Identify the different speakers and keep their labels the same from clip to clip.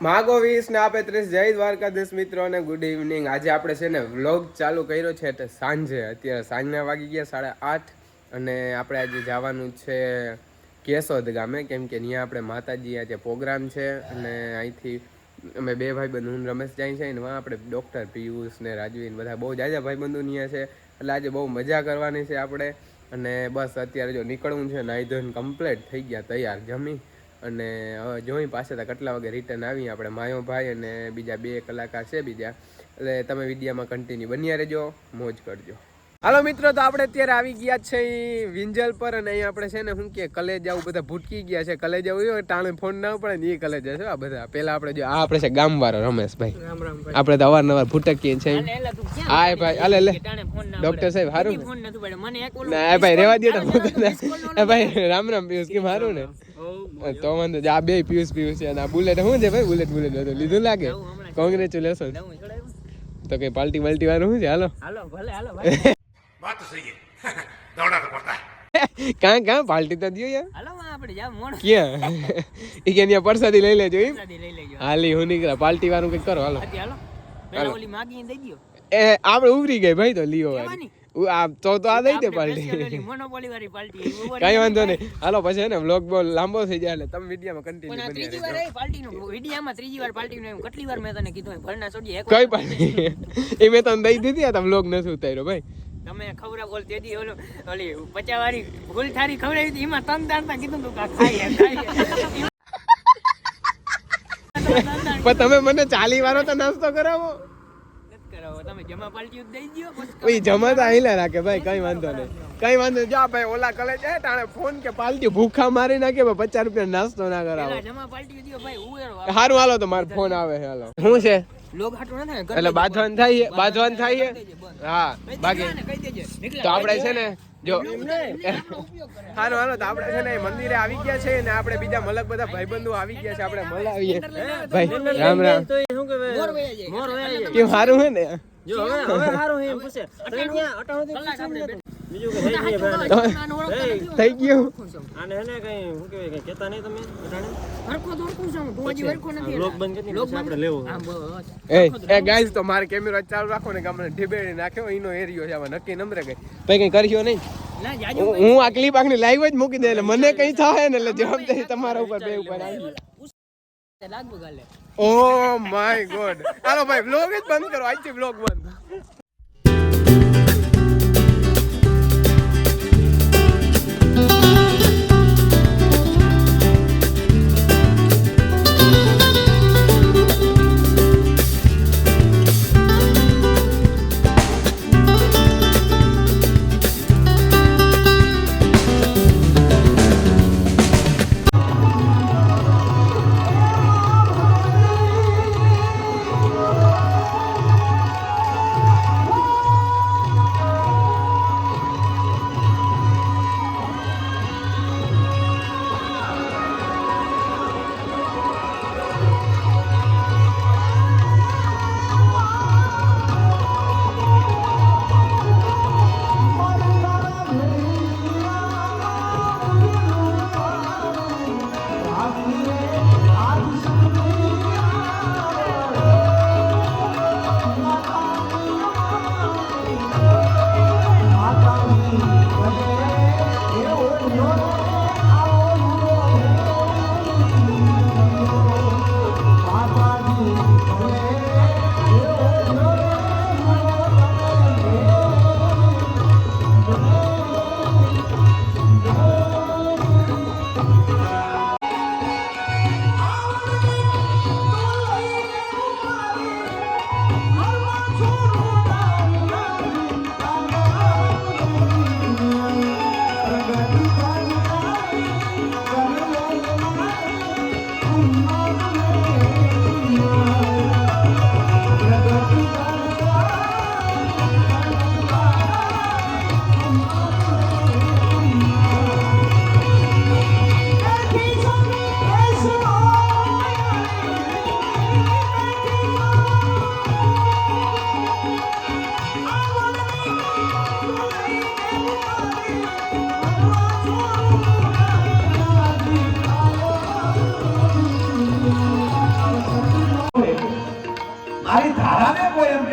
Speaker 1: માગો 20 ને આપે 30 જય દ્વારકાધીશ મિત્રો અને ગુડ ઇવનિંગ. આજે આપણે છે ને વ્લોગ ચાલુ કર્યો છે એટલે સાંજે, અત્યારે સાંજના વાગી ગયા 8:30 અને આપણે આજે જવાનું છે કેશોદ ગામે, કેમ કે ત્યાં આપણે માતાજી આજે પ્રોગ્રામ છે અને અહીંથી અમે બે ભાઈબંધ, હું રમેશ જાય છે ને આપણે ડૉક્ટર પિયુષ ને રાજવીન બધા બહુ જાજા ભાઈબંધો ત્યાં છે એટલે આજે બહુ મજા કરવાની છે આપણે. અને બસ અત્યારે જો નીકળવું છે, નાહી ધોઈને કમ્પ્લીટ થઈ ગયા તૈયાર, જમી અને હવે જોઈ પાછળ કેટલા વાગે રિટર્ન આવી. આપણે માયોભાઈ અને બીજા 2 કલાકાર છે બીજા, એટલે તમે વિડીયોમાં કન્ટિન્યુ બન્યા રહેજો, મોજ કરજો. હાલો મિત્રો, તો આપણે અત્યારે આવી ગયા છે વિંજલ પર અને અહીંયા આપણે છે ને શું કે કલેજ આવું બધા ભૂટકી ગયા છે. કલેજ આવું ટાણે ફોન ના પડે ને એ કલેજ છે આ બધા. પેલા આપણે જો આ આપણે છે ગામવાળો રમેશભાઈ, આપણે તો અવારનવાર ભૂટકીએ છીએ. હા ભાઈ, હાલે લે ડોક્ટર સાહેબ હારું ના ભાઈ, રેવા દે તો ભાઈ. રામ રામ પિયુષ, કેમ હારું ને? તો વાંધો આ બે પિયુષ છે અને આ બુલેટ શું છે ભાઈ? બુલેટ લીધું લાગે. કોંગ્રેચ્યુલેશન. તો કઈ પાર્ટી વાલ્ટી વાળું શું છે? હાલો હાલો ભલે હાલો ભાઈ. વાત તો સહી છે, દોડા તો પડતા કાં પાર્ટી તો દિયો યાર. હાલો આપણે જા મોણ ક્યાં ઈ કે ન્યા પરસાદી લઈ લેજો. હાલી હું નીકળા, પાર્ટી વાળું કઈક કરો. હાલો હાલો પેલા ઓલી માગી દઈ દયો. એ આપણે ઉભરી ગઈ ભાઈ, તો લીઓ વાળી આ તો આ દઈ દે પાર્ટી. મોનોપોલી વાળી પાર્ટી કઈ વાંધો નહીં. હાલો પછી ને વ્લોગ બહુ લાંબો થઈ જાય એટલે તમે વિડિયોમાં કન્ટિન્યુ બની રહેજો. ત્રીજી વાર એ પાર્ટીનો વિડિયોમાં ત્રીજી વાર પાર્ટીનો કેટલી વાર મેં તને કીધું ભરના છોડી એક કઈ પાર્ટી એ મેં તને દઈ દીધી. આ તમે વ્લોગ નથી ઉતાર્યો ભાઈ. તમે ખવરા બોલ તેદી ઓલો ઓલી 50 વાળી ભૂલ થારી ખવરાવી હતી, એમાં તન દાંતા કીધું તું કા ખાઈ પણ તમે મને 40 વારો તો નાસ્તો કરાવો. તમે જમા પાલટી દઈ દયો પછી જમા તો આઈલા રાખે ભાઈ, કઈ વાંધો નહીં, કઈ વાંધો નહીં. જા ભાઈ ઓલા કલે જાય તાણે ફોન કે પાલટી ભૂખા મારી નાખે, 50 રૂપિયા નાસ્તો ના કરાવો. જમા પાલટી દયો ભાઈ ઉવેરો. હારું હાલો, તો મારો ફોન આવે છે. હાલો શું છે લોગ હાટો ન થાય એટલે બાંધવાન થાય. હા બાકી તો આપણે છે ને જો હાલો હાલો, તો આપણે છે ને મંદિરે આવી ગયા છે ને આપણે બીજા મલક બધા ભાઈબંધો આવી ગયા છે. આપણે મળાવીએ ભાઈ. રામ રામ. કેમ સારું હે ને? જો હવે સારું હે એમ પૂછે બીજું કે થઈ ગયું. આને હે ને કઈ હું કે કેતા નહીં તમે અટાણે હરખો દોરકું છું તું હજી હરખો નથી. લોક બંધ કરી પછી આપણે લેવો. હા બસ. એ ગાઈસ, તો મારે કેમેરો ચાલુ રાખો ને, ગામને ઢીબેડી નાખ્યો એનો એરિયો છે. આમાં નક્કી નંબરે ગઈ ભાઈ, કઈ કર્યો નહીં. હું આ ક્લિપ આખની લાઈવ જ મૂકી દે એટલે મને કઈ થાય ને એટલે જવાબદારી તમારા ઉપર બે ઉપર આવી. Oh my God. હાલો ભાઈ, વ્લોગ જ બંધ કરો આજથી, વ્લોગ બંધ.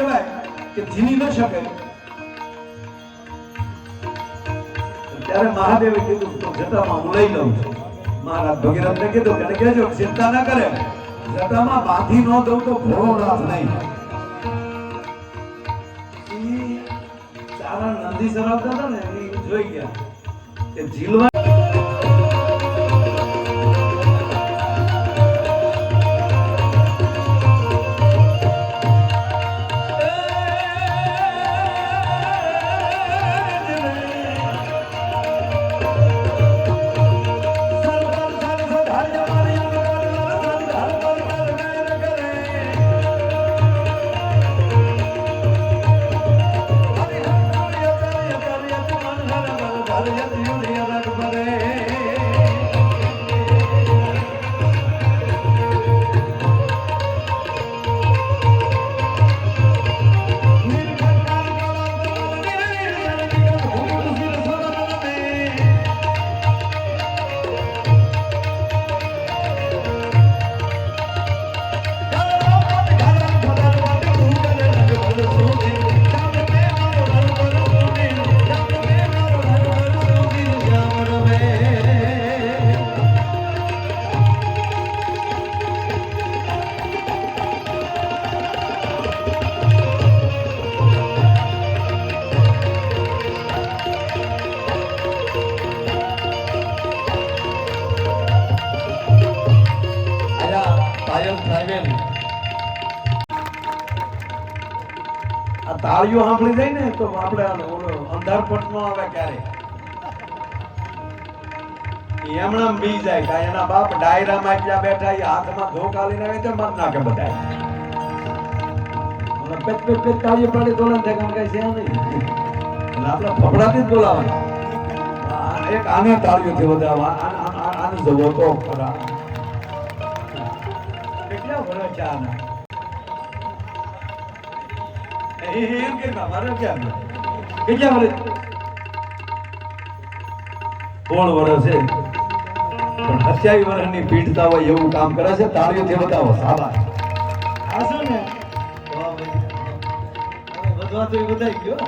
Speaker 2: કહેવાય કે જીવી ન શકે. ત્યારે મહાદેવે કીધું તો જટામાં હું લઈ લઉં છું. મહારાજ ભગીરથને કીધું કે કહેજો ચિંતા ના કરે, જટામાં બાંધી ન દઉં તો ભોળો રાસ નહીં. ચારણ નંદી સરાવતા હતા ને એ જોઈ ગયા કે ઝીલવા તાળીઓ સાંભળી જાય ને તો આપણે અંધારપટ નો આવે ક્યારે એમણામ બી જાય કે એના બાપ ડાયરામાં એટલા બેઠા એ હાથમાં ધોકા લઈને આવે તો મત નાખે બધા પેટ પેટ પેટ તાળીઓ પાડી દોલન થાય કામ કઈ છે નહીં એટલે આપણે ફફડાથી જ બોલાવવાના એક આને તાળીઓથી વધારવા આને જવો તો ખરા કેટલા વર્ષ છે આના એમ કે મારે ક્યાં કેટલા વર્ષ 16 વર્ષ છે પણ 28 વર્ષની પીઠતા હોય એવું કામ કરે છે તાળીઓથી બતાવો સાબા આસો ને વાહ ભાઈ બધવા તો એ બધાઈ ગયો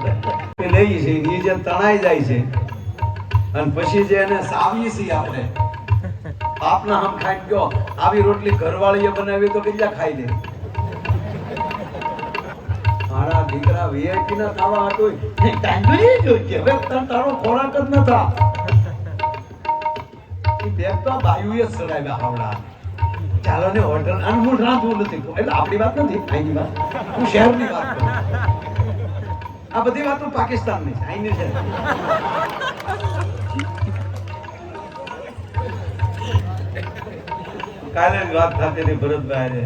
Speaker 2: કે લઈ છે એ જે તણાઈ જાય છે અને પછી જે એને સાવી છે આપણે આપના હમ ખાઈ ગયો આવી રોટલી ઘરવાળીએ બનાવી તો કેટલા ખાઈ લે મારા દીકરા વીઆઈપી ના ખાવા હતો કાંઈ જો કે હવે તારો ખોરાક જ નતા એ બેગ તો બાયુએ સડાવ્યા હાવડા ચાલો ને હોટલ અને હું રાંધવું નથી એટલે આપણી વાત નથી અહીંની વાત હું શહેરની વાત કરું આ બધી વાતો પાકિસ્તાનની છે અહીંની છે કાલે વાત થતી હતી ભરતભાઈ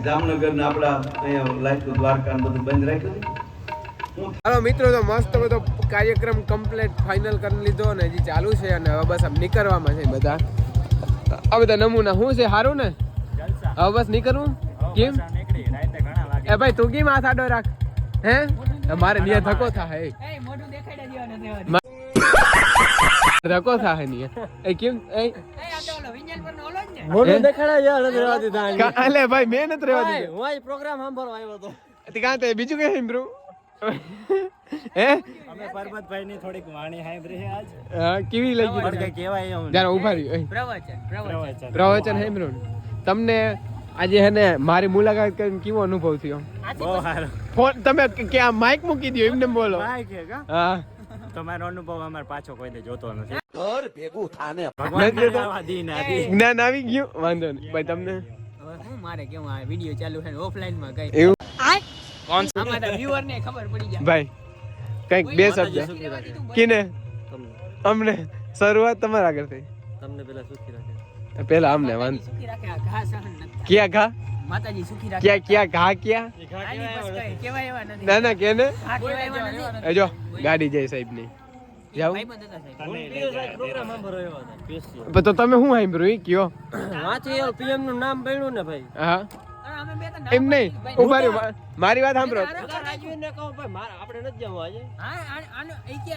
Speaker 2: જામનગર ને આપડા અહીંયા લાઈટ દ્વારકા ને બધું બંધ રાખ્યું
Speaker 1: હાલો મિત્રો તો મસ્ત બધો કાર્યક્રમ કમ્પ્લીટ ફાઇનલ કરી લીધો ને હજી ચાલુ છે અને હવે બસ આમ નીકળવામાં છે બધા આ બધા નમૂના શું છે સારું ને હવે બસ નીકળવું કેમ એ ભાઈ તું કેમ હાથ આડો રાખ હે મારે નિયા ધક્કો થાય ધક્કો થાય નહીં એ કેમ
Speaker 3: મોઢું દેખાડા યાર નથી રહેવા દીધા
Speaker 1: અલે ભાઈ મેં નથી રહેવા દીધું
Speaker 3: હું આ પ્રોગ્રામ સાંભળવા આવ્યો હતો
Speaker 1: તે કાં તે બીજું કઈ સાંભળ્યું હે
Speaker 3: અમે પરબતભાઈ ની થોડીક વાણી સાંભળી છે આજ
Speaker 1: હા કેવી લાગી
Speaker 3: પણ કઈ કહેવાય એવું
Speaker 1: જરા ઉભા રહ્યો પ્રવચન સાંભળ્યું તમને આજે હે ને મારી મુલાકાત કરીને કેવો અનુભવ થયો
Speaker 3: બહુ સારો
Speaker 1: ફોન તમે ક્યાં માઇક મૂકી દો એમને બોલો હા
Speaker 3: તમારો અનુભવ અમાર પાછો કોઈ દે જોતો નથી
Speaker 2: ઘર ભેગું થાને
Speaker 1: જ્ઞાન આવી ગયું વાંધો નહીં ભાઈ તમને
Speaker 4: હું મારે કેવું આ વિડિયો ચાલુ છે ઓફલાઈન માં ગઈ
Speaker 1: એવું
Speaker 4: કોણ છે અમારા વ્યુઅર ને ખબર પડી જાય
Speaker 1: ભાઈ કઈક બે શબ્દ કિને અમને શરૂઆત તમારા આગળ થઈ
Speaker 3: તમને પેલા સુખી રાખે
Speaker 1: પેલા અમને વાંધો
Speaker 4: સુખી રાખે આ ઘા સહન નથી
Speaker 1: ક્યાં ઘા
Speaker 4: માતાજી સુખી રાખે
Speaker 1: ક્યાં ઘા ક્યાં
Speaker 4: આની બસ કઈ કેવાય એવા નથી
Speaker 1: ના ના કેને
Speaker 4: આ કેવાય એવા નથી
Speaker 1: એ જો ગાડી જાય સાહેબ ની જાવ
Speaker 4: ભાઈબંધ હતા સાહેબ
Speaker 3: પ્રોગ્રામ સાંભળવા આવ્યો હતો
Speaker 1: તો તમે શું સાંભળ્યું ઈ કયો
Speaker 3: વાંચી પીએમ નું નામ પડ્યું ને ભાઈ
Speaker 1: હા
Speaker 4: અમે બે ત્રણ
Speaker 1: એમ નહીં ઉભા રહ્યો મારી વાત સાંભળો
Speaker 3: રાજવીર ને કહો ભાઈ આપણે નથી જવું આજે
Speaker 4: હા આનો ઈ કે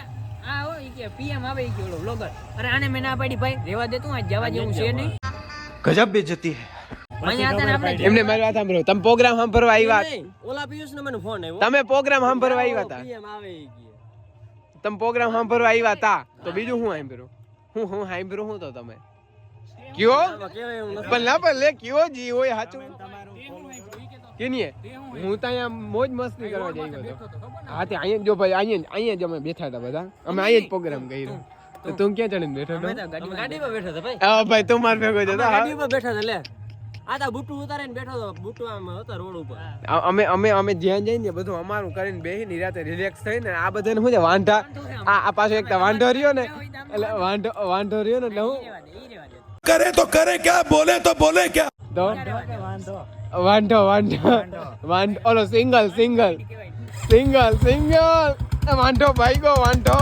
Speaker 4: આ હો ઈ કે પીએમ આવે ઈ કે ઓલો બ્લોગર અરે આને મેં ના પાડી ભાઈ રેવા દે તું આજ જવા જેવું છે નહીં
Speaker 2: ગજબ બેજતી હે
Speaker 4: અહીંયા હતા ને આપણે
Speaker 1: એમને મારી વાત સાંભળો, તમે પ્રોગ્રામ સાંભળવા આવ્યા,
Speaker 3: નહીં, ઓલા પિયુષ ને મને ફોન આવ્યો
Speaker 1: તમે પ્રોગ્રામ સાંભળવા આવ્યા હતા,
Speaker 3: PM આવે ઈ કે.
Speaker 1: તમે પ્રોગ્રામ સાંભળવા આવ્યા હતા, તો બીજું શું સાંભળ્યું? હું સાંભળ્યું શું તો તમે કયો?
Speaker 3: આમાં કહેવાય એવું નથી.
Speaker 1: પણ ના પણ લે કયો જી હોય સાચું કે નહીં? હું તો અહીંયા મોજ મસ્તી કરવા જઈ ગયો હતો. હા તે અહીંયા જો ભાઈ અહીંયા જ અમે બેઠા હતા બધા, અમે અહીંયા જ પ્રોગ્રામ કર્યો. તો તું ક્યાં ચડીને બેઠો હતો?
Speaker 3: અમે ગાડીમાં બેઠા હતા ભાઈ.
Speaker 1: હા ભાઈ તું માર ભેગો જતો.
Speaker 3: અમે ગાડીમાં બેઠા હતા લે. આ તા બુટ્ટુ ઉતારીને બેઠો હતો. બુટ્ટુ આમ હતો રોડ ઉપર.
Speaker 1: અમે જ્યાં જઈને બધું અમારું કરીને બેહીને રાતે રિલેક્સ થઈને આ બધાને શું છે વાંઢા, આ પાછો એક વાંઢો રહ્યો ને, એટલે વાંઢો રહ્યો ને એટલે હું
Speaker 5: करे तो करे क्या, बोले तो बोले क्या।
Speaker 1: તો વાંઢો ઓલો સિંગલ વાંઢો ભાઈ ગો વાંઢો